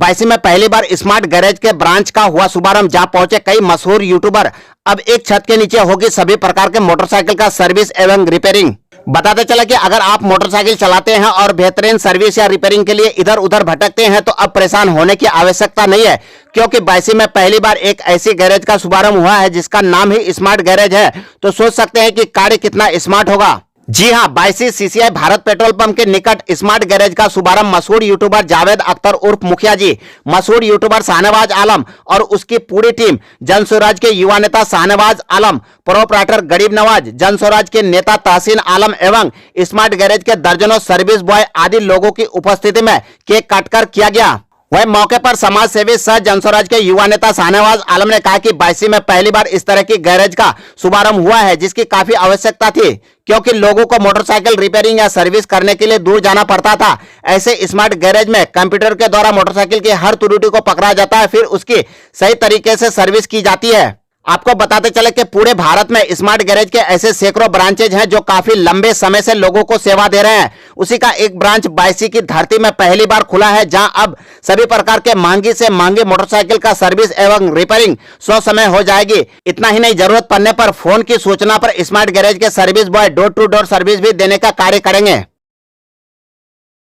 बायसी में पहली बार smart garage के ब्रांच का हुआ शुभारंभ, जहां पहुंचे कई मशहूर यूट्यूबर। अब एक छत के नीचे होगी सभी प्रकार के मोटरसाइकिल का सर्विस एवं रिपेयरिंग। बताते चला कि अगर आप मोटरसाइकिल चलाते हैं और बेहतरीन सर्विस या रिपेयरिंग के लिए इधर उधर भटकते हैं तो अब परेशान होने की आवश्यकता नहीं है, क्योंकि बायसी में पहली बार एक ऐसी गैरेज का शुभारंभ हुआ है जिसका नाम ही स्मार्ट गैरेज है। तो सोच सकते हैं कि कार्य कितना स्मार्ट होगा। जी हां, Baisi CCI Bharat petrol pump के निकट स्मार्ट गैरेज का शुभारंभ मशहूर यूट्यूबर जावेद अख्तर उर्फ मुखिया जी, मशहूर यूट्यूबर शाहनवाज आलम और उसकी पूरी टीम, जन स्वराज के युवा नेता शाहनवाज आलम, प्रोपराइटर गरीब नवाज, जन स्वराज के नेता तहसीन आलम एवं स्मार्ट गैरेज के दर्जनों सर्विस बॉय आदि लोगों की उपस्थिति में केक काटकर किया गया। वह मौके पर समाज सेवी सह जनस्वराज के युवा नेता शाहनवाज आलम ने कहा कि बायसी में पहली बार इस तरह की गैरेज का शुभारंभ हुआ है, जिसकी काफी आवश्यकता थी, क्योंकि लोगों को मोटरसाइकिल रिपेयरिंग या सर्विस करने के लिए दूर जाना पड़ता था। ऐसे स्मार्ट गैरेज में कंप्यूटर के द्वारा मोटरसाइकिल की हर त्रुटि को पकड़ा जाता है, फिर उसकी सही तरीके से सर्विस की जाती है। आपको बताते चले कि पूरे भारत में स्मार्ट गैरेज के ऐसे सैकड़ों ब्रांचेज हैं जो काफी लंबे समय से लोगों को सेवा दे रहे हैं। उसी का एक ब्रांच बायसी की धरती में पहली बार खुला है, जहां अब सभी प्रकार के महंगी से महंगी मोटरसाइकिल का सर्विस एवं रिपेयरिंग 100 समय हो जाएगी। इतना ही नहीं, जरूरत पड़ने पर फोन की सूचना पर स्मार्ट गैरेज के service boy door to door service भी देने का कार्य करेंगे।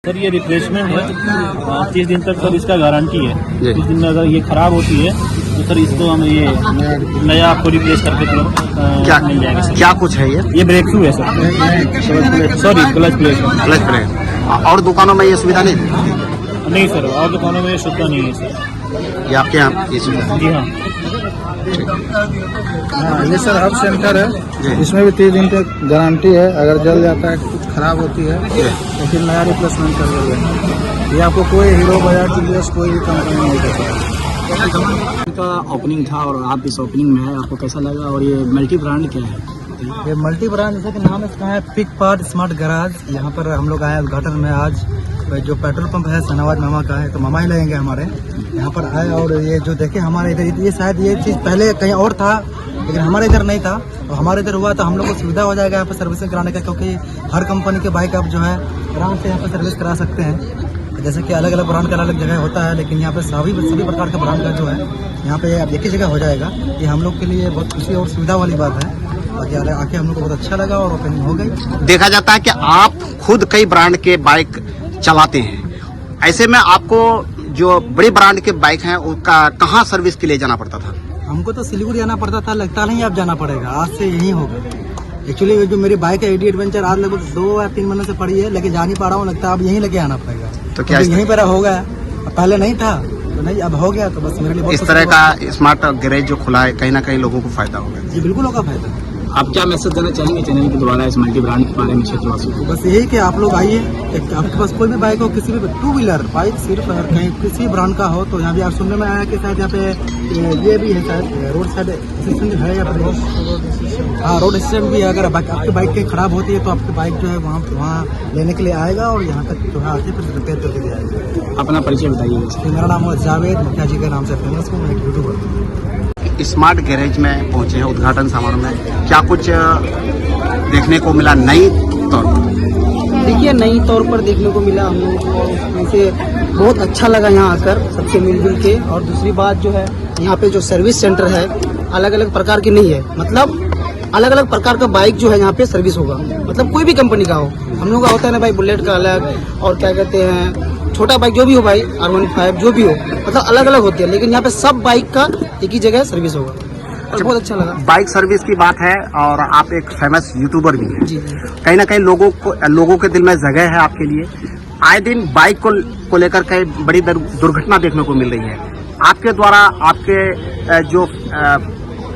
सर ये रिप्लेसमेंट है, 30 दिन तक सर इसका गारंटी है। 30 दिन में अगर ये खराब होती है तो सर इसको हम ये नया आपको रिप्लेस करके क्या मिल जाएगा सर। क्या कुछ है ये ब्रेक थ्रू है सर, सॉरी क्लच प्लेट। और दुकानों में ये सुविधा नहीं सर, और दुकानों में सुविधा नहीं है सर। ये आपके यहाँ ये सुविधा? जी हाँ। हाँ, ये सर हब सेंटर है, इसमें भी 30 दिन तक गारंटी है। अगर जल जाता है, कुछ खराब होती है तो फिर नया रिप्लेसमेंट कर देंगे। ये आपको कोई हीरो बजाज टीवीएस कोई भी कंपनी नहीं कर सकता। का ओपनिंग था और आप इस ओपनिंग में है, आपको कैसा लगा? और ये मल्टी ब्रांड क्या है? ये मल्टी ब्रांड जैसे कि नाम इसका है पिक पार्ट स्मार्ट गैराज। यहाँ पर हम लोग आए उद्घाटन में आज। जो पेट्रोल पंप है शाहनवाज मामा का है, तो मामा ही लगेंगे हमारे। यहाँ पर आए और ये जो देखे हमारे इधर, ये शायद ये चीज़ पहले कहीं और था लेकिन हमारे इधर नहीं था, और हमारे इधर हुआ तो हम लोग को सुविधा हो जाएगा यहाँ पर सर्विसिंग कराने का, क्योंकि हर कंपनी के बाइक आप जो है आराम से यहाँ पर सर्विस करा सकते हैं। जैसे कि अलग अलग ब्रांड का अलग जगह होता है, लेकिन यहाँ पे सभी प्रकार के ब्रांड का जो है यहाँ पे आप एक ही जगह हो जाएगा। ये हम लोग के लिए बहुत खुशी और सुविधा वाली बात है। बाकी आके हम लोग को बहुत अच्छा लगा और ओपनिंग हो गई। देखा जाता है कि आप खुद कई ब्रांड के बाइक चलाते हैं, ऐसे में आपको जो बड़ी ब्रांड के बाइक हैं उनका कहाँ सर्विस के लिए जाना पड़ता था? हमको तो सिलीगुड़ी जाना पड़ता था, लगता नहीं अब जाना पड़ेगा, आज से यही होगा। एक्चुअली जो मेरी बाइक है एडी एडवेंचर, आज लगभग 2 या 3 महीने से पड़ी है, लेकिन जा नहीं पा रहा हूँ। लगता है अब यहीं लेके आना पड़ेगा। तो क्या यहीं पर हो गया? पहले नहीं था तो नहीं, अब हो गया, तो बस मेरे लिए इस तरह का स्मार्ट गैरेज जो खुला है, कहीं ना कहीं लोगों को फायदा होगा। जी बिल्कुल होगा फायदा। आप क्या मैसेज देना चाहेंगे चैनल के द्वारा इस मल्टी ब्रांड के बारे में क्षेत्रवासियों को? बस यही कि आप लोग आइए, आपके पास कोई भी बाइक हो, किसी भी 2 व्हीलर बाइक सिर्फ कहीं किसी ब्रांड का हो, तो यहाँ भी आप सुनने में आया कि शायद यहाँ पे ये भी है, शायद रोड साइड असिस्टेंट है या हाँ रोड असिस्टेंट भी है। अगर आपकी बाइक कहीं खराब होती है तो आपकी बाइक जो है वहाँ लेने के लिए आएगा और यहाँ तक जो है आके फिर रिपेयर करके ले आएगा। अपना परिचय बताइए। मेरा नाम है जावेद, मुखिया जी के नाम से फेमस हूँ, मैं एक यूट्यूबर हूँ। स्मार्ट गैरेज में पहुंचे हैं उद्घाटन समारोह में, क्या कुछ देखने को मिला नई तौर पर? देखिए नई तौर पर देखने को मिला हम लोगों को, उनसे बहुत अच्छा लगा यहाँ आकर सबसे मिलजुल के। और दूसरी बात जो है, यहाँ पे जो सर्विस सेंटर है अलग अलग प्रकार की नहीं है, मतलब अलग अलग प्रकार का बाइक जो है यहाँ पे सर्विस होगा, मतलब कोई भी कंपनी का हो। हम लोग का होता है ना भाई, बुलेट का अलग और क्या कहते हैं छोटा बाइक जो भी हो भाई, R15 जो भी हो, मतलब अलग अलग होती है, लेकिन यहाँ पे सब बाइक का एक ही जगह सर्विस होगा और बहुत अच्छा लगा। बाइक सर्विस की बात है और आप एक फेमस यूट्यूबर भी हैं, जी कहीं ना कहीं लोगों के दिल में जगह है आपके लिए। आए दिन बाइक को लेकर कई बड़ी दुर्घटना देखने को मिल रही है। आपके द्वारा आपके जो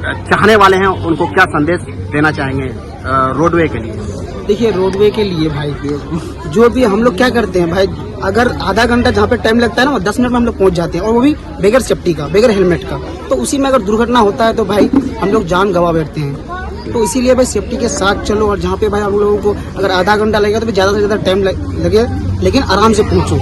चाहने वाले हैं उनको क्या संदेश देना चाहेंगे रोडवे के लिए? देखिए रोडवे के लिए भाई जो भी हम लोग क्या करते हैं भाई, अगर आधा घंटा जहाँ पे टाइम लगता है ना, 10 मिनट में हम लोग पहुँच जाते हैं, और वो भी बगैर सेफ्टी का, बगैर हेलमेट का। तो उसी में अगर दुर्घटना होता है तो भाई हम लोग जान गंवा बैठते हैं। तो इसीलिए भाई सेफ्टी के साथ चलो, और जहाँ पे भाई हम लोगों को अगर आधा घंटा लगेगा तो ज़्यादा से ज़्यादा टाइम लगे, लेकिन आराम से पहुँचो।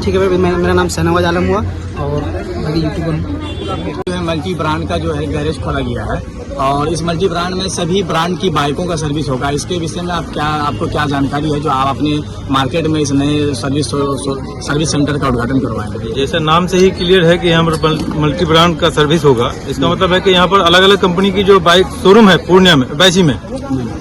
ठीक है भाई, मेरा नाम शाहनवाज आलम हुआ और मैं यूट्यूबर हूँ। मल्टी ब्रांड का जो है गैरेज खोला गया है, और इस मल्टी ब्रांड में सभी ब्रांड की बाइकों का सर्विस होगा। इसके विषय में आपको क्या जानकारी है जो आप अपने मार्केट में इस नए सर्विस सेंटर का उद्घाटन करवाएंगे? जैसे नाम से ही क्लियर है कि यहाँ पर मल्टी ब्रांड का सर्विस होगा। इसका मतलब है कि यहाँ पर अलग अलग कंपनी की जो बाइक शोरूम है पूर्णिया में, बैसी में,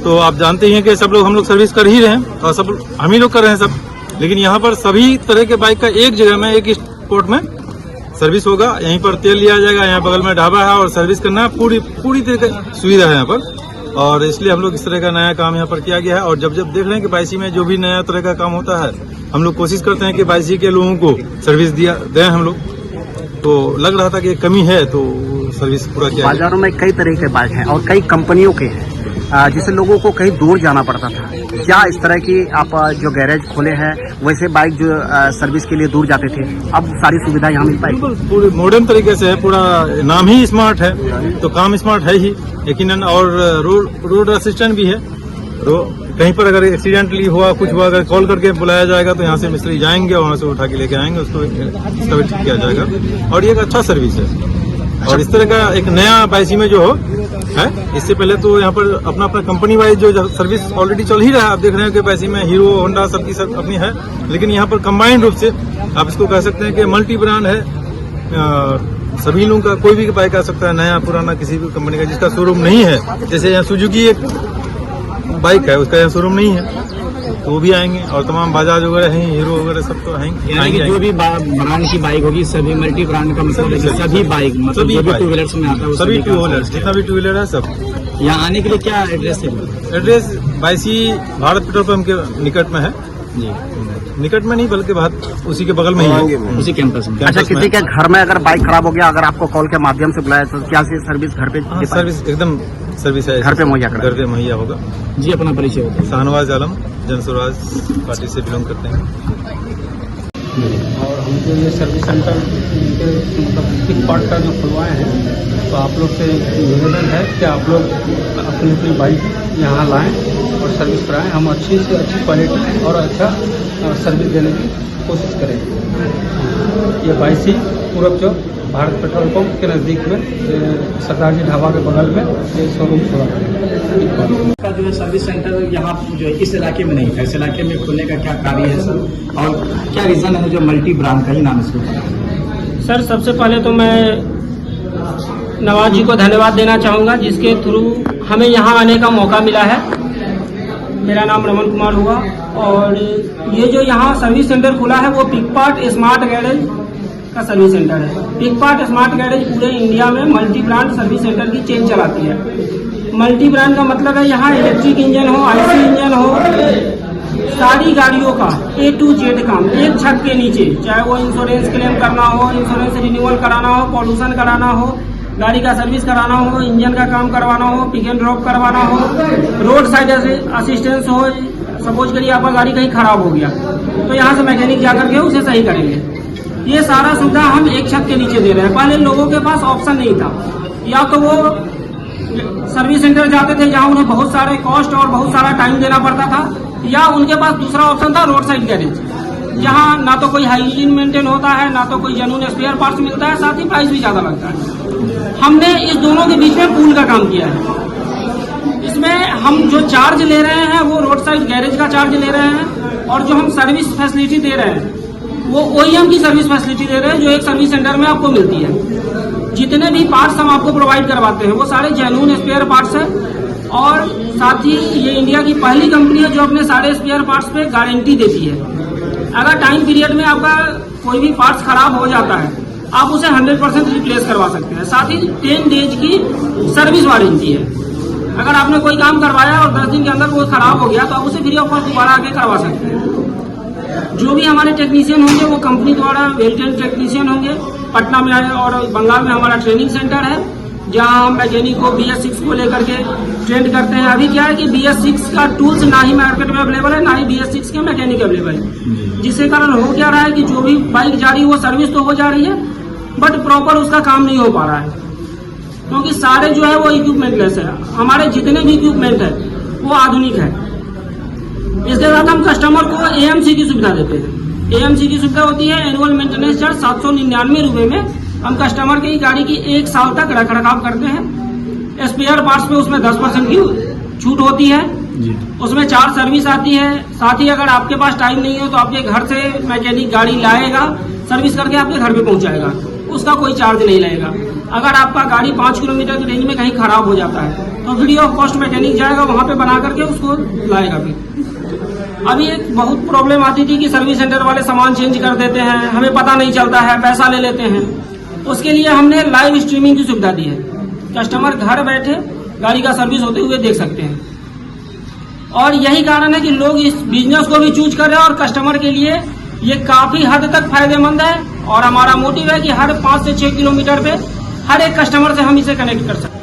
तो आप जानते ही हैं कि सब लोग हम लोग सर्विस कर ही रहे हैं और सब हम ही लोग कर रहे हैं सब। लेकिन यहाँ पर सभी तरह के बाइक का एक जगह में, एक स्पॉट में सर्विस होगा। यहीं पर तेल लिया जाएगा, यहाँ बगल में ढाबा है और सर्विस करना है, पूरी तरह की सुविधा है यहाँ पर। और इसलिए हम लोग इस तरह का नया काम यहाँ पर किया गया है। और जब देख रहे हैं कि बाइसी में जो भी नया तरह का काम होता है, हम लोग कोशिश करते हैं कि बाइसी के लोगों को सर्विस दें हम लोग। तो लग रहा था कि कमी है तो सर्विस पूरा किया। बाजारों में कई तरह के बाइक हैं और कई कंपनियों के हैं, जिससे लोगों को कहीं दूर जाना पड़ता था। क्या इस तरह की आप जो गैरेज खोले हैं वैसे बाइक जो सर्विस के लिए दूर जाते थे, अब सारी सुविधा यहाँ मिल पाएगी? पूरे मॉडर्न तरीके से है, पूरा नाम ही स्मार्ट है तो काम स्मार्ट है ही यकीनन। और रोड असिस्टेंट भी है। कहीं पर अगर एक्सीडेंटली हुआ, कुछ हुआ, अगर कॉल करके बुलाया जाएगा तो यहाँ से मिस्त्री जाएंगे और वहाँ से उठा के लेके आएंगे, उसको ठीक किया जाएगा। और ये एक अच्छा सर्विस है। और इस तरह का एक नया बाइसी में जो है, इससे पहले तो यहाँ पर अपना कंपनी वाइज जो सर्विस ऑलरेडी चल ही रहा है। आप देख रहे हैं कि बाइसी में हीरो, होंडा सबकी सब अपनी है, लेकिन यहाँ पर कंबाइंड रूप से आप इसको कह सकते हैं कि मल्टी ब्रांड है। सभी लोगों का कोई भी बाइक आ सकता है, नया पुराना किसी भी कंपनी का जिसका शोरूम नहीं है। जैसे यहाँ सुजुकी एक बाइक है, उसका यहाँ शोरूम नहीं है, तो वो भी आएंगे। और तमाम बजाज वगैरह हैं, हीरो वगैरह सब तो आएंगे। जो भी ब्रांड की बाइक होगी सभी मल्टी ब्रांड का मतलब है कि सभी बाइक, मतलब जो भी टू व्हीलर्स में आता है सभी टू व्हीलर, जितना भी टू व्हीलर है सब। यहाँ आने के लिए क्या एड्रेस है? एड्रेस बाइसी भारत पेट्रोल पंप के निकट में है जी। निकट में नहीं बल्कि उसी के बगल में ही है, उसी कैंपस में। अच्छा, किसी के घर में अगर बाइक खराब हो गया, अगर आपको कॉल के माध्यम से बुलाया तो क्या सर्विस घर पे? सर्विस एकदम सर्विस है, घर पे मुहैया होगा जी। अपना परिचय होता है? शाहनवाज आलम, जन स्वराज पार्टी से बिलोंग करते हैं। और हम जो ये सर्विस सेंटर मतलब पिक पार्ट का जो खुलवाए हैं, तो आप लोग से निवेदन है कि आप लोग अपनी बाइक यहाँ लाएं और सर्विस कराएं। हम अच्छी से अच्छी क्वालिटी और अच्छा सर्विस देने की कोशिश करेंगे। ये बाइसी पूरब चौक भारत पेट्रोल पंप के नज़दीक में सरदार जी ढाबा के बगल में ये शोरूम खुला है। का जो है सर्विस सेंटर यहाँ जो है इस इलाके में नहीं था, इस इलाके में खुलने का क्या कार्य है सर, और क्या रीज़न है जो मल्टी ब्रांड का ही नाम इसको? सर, सबसे पहले तो मैं नवाज जी को धन्यवाद देना चाहूँगा जिसके थ्रू हमें यहाँ आने का मौका मिला है। मेरा नाम रमन कुमार हुआ और ये जो यहाँ सर्विस सेंटर खुला है वो पिक पार्ट स्मार्ट गैरेज का सर्विस सेंटर है। पिक पार्ट स्मार्ट गैरेज पूरे इंडिया में मल्टी ब्रांड सर्विस सेंटर की चेन चलाती है। मल्टी ब्रांड का मतलब है यहाँ इलेक्ट्रिक इंजन हो, आईसी इंजन हो, सारी गाड़ियों का A to Z काम एक छत के नीचे, चाहे वो इंश्योरेंस क्लेम करना हो, इंश्योरेंस रिन्यूअल कराना हो, पॉल्यूशन कराना हो, गाड़ी का सर्विस कराना हो, इंजन का काम करवाना हो, पिक एंड ड्रॉप करवाना हो, रोड साइड असिस्टेंस हो। सपोज करिए आपका गाड़ी कहीं खराब हो गया तो यहाँ से मैकेनिक जाकर के उसे सही करेंगे। ये सारा सुविधा हम एक छत के नीचे दे रहे हैं। पहले लोगों के पास ऑप्शन नहीं था, या तो वो सर्विस सेंटर जाते थे जहाँ उन्हें बहुत सारे कॉस्ट और बहुत सारा टाइम देना पड़ता था, या उनके पास दूसरा ऑप्शन था रोड साइड गैरेज, जहाँ ना तो कोई हाइजीन मेंटेन होता है, ना तो कोई जेन्युइन स्पेयर पार्ट्स मिलता है, साथ ही प्राइस भी ज्यादा लगता है। हमने इस दोनों के बीच में पूल का काम किया है। इसमें हम जो चार्ज ले रहे हैं वो रोड साइड गैरेज का चार्ज ले रहे हैं, और जो हम सर्विस फैसिलिटी दे रहे हैं वो OEM की सर्विस फैसिलिटी दे रहे हैं जो एक सर्विस सेंटर में आपको मिलती है। जितने भी पार्ट्स हम आपको प्रोवाइड करवाते हैं वो सारे जेन्युइन स्पेयर पार्ट्स हैं, और साथ ही ये इंडिया की पहली कंपनी है जो अपने सारे स्पेयर पार्ट्स पे गारंटी देती है। अगर टाइम पीरियड में आपका कोई भी पार्ट्स खराब हो जाता है आप उसे 100% रिप्लेस करवा सकते हैं। साथ ही 10 डेज की सर्विस वारंटी है। अगर आपने कोई काम करवाया और 10 दिन के अंदर वो खराब हो गया तो आप उसे फ्री ऑफ कॉस्ट दोबारा आके करवा सकते हैं। जो भी हमारे टेक्नीशियन होंगे वो कंपनी द्वारा वेल ट्रेन्ड टेक्नीशियन होंगे। पटना में और बंगाल में हमारा ट्रेनिंग सेंटर है जहां हम मैकेनिक को BS6 को लेकर के ट्रेंड करते हैं। अभी क्या है कि BS6 का टूल्स ना ही मार्केट में अवेलेबल है, ना ही BS6 के मैकेनिक अवेलेबल है, जिसके कारण हो क्या रहा है कि जो भी बाइक जा रही है वो सर्विस तो हो जा रही है बट प्रॉपर उसका काम नहीं हो पा रहा है, क्योंकि सारे जो है वो इक्विपमेंट लेस है। हमारे जितने भी इक्विपमेंट है वो आधुनिक है। इसके साथ हम कस्टमर को AMC की सुविधा देते हैं। AMC की सुविधा होती है एनुअल मेंटेनेंस चार्ज 799 रुपए में हम कस्टमर की गाड़ी की 1 साल तक रख रखाव करते हैं। स्पेयर पार्ट्स पे उसमें 10% की छूट होती है। उसमें 4 सर्विस आती है। साथ ही अगर आपके पास टाइम नहीं हो तो आपके घर से मैकेनिक गाड़ी लाएगा, सर्विस करके आपके घर पे पहुंचाएगा, उसका कोई चार्ज नहीं लगेगा। अगर आपका गाड़ी 5 किलोमीटर की रेंज में कहीं खराब हो जाता है तो फ्री ऑफ कॉस्ट मैकेनिक जाएगा, वहां पे बना करके उसको लाएगा। फिर अभी एक बहुत प्रॉब्लम आती थी कि सर्विस सेंटर वाले सामान चेंज कर देते हैं, हमें पता नहीं चलता है, पैसा ले लेते हैं। उसके लिए हमने लाइव स्ट्रीमिंग की सुविधा दी है। कस्टमर घर बैठे गाड़ी का सर्विस होते हुए देख सकते हैं, और यही कारण है कि लोग इस बिजनेस को भी चूज कर रहे हैं और कस्टमर के लिए ये काफी हद तक फायदेमंद है। और हमारा मोटिव है कि हर 5 से 6 किलोमीटर पे हर एक कस्टमर से हम इसे कनेक्ट कर सकते हैं।